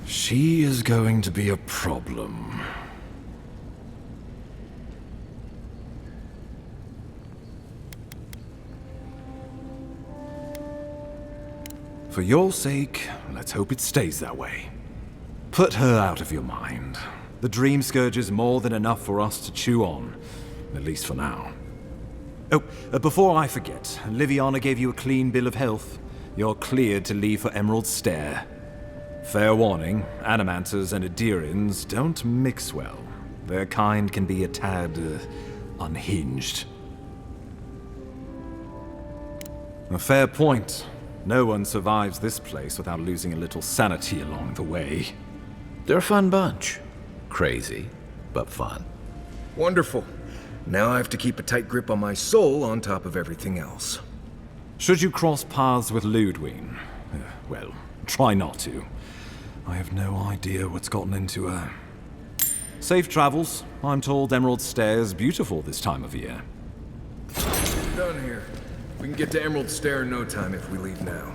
She is going to be a problem. For your sake, let's hope it stays that way. Put her out of your mind. The Dream Scourge is more than enough for us to chew on, at least for now. Oh, before I forget, Liviana gave you a clean bill of health. You're cleared to leave for Emerald Stair. Fair warning, Animancers and Adirans don't mix well. Their kind can be a tad, unhinged. A fair point. No one survives this place without losing a little sanity along the way. They're a fun bunch. Crazy, but fun. Wonderful. Now I have to keep a tight grip on my soul on top of everything else. Should you cross paths with Ludwig, well, try not to. I have no idea what's gotten into her. Safe travels. I'm told Emerald Stair is beautiful this time of year. We're done here. We can get to Emerald Stair in no time if we leave now.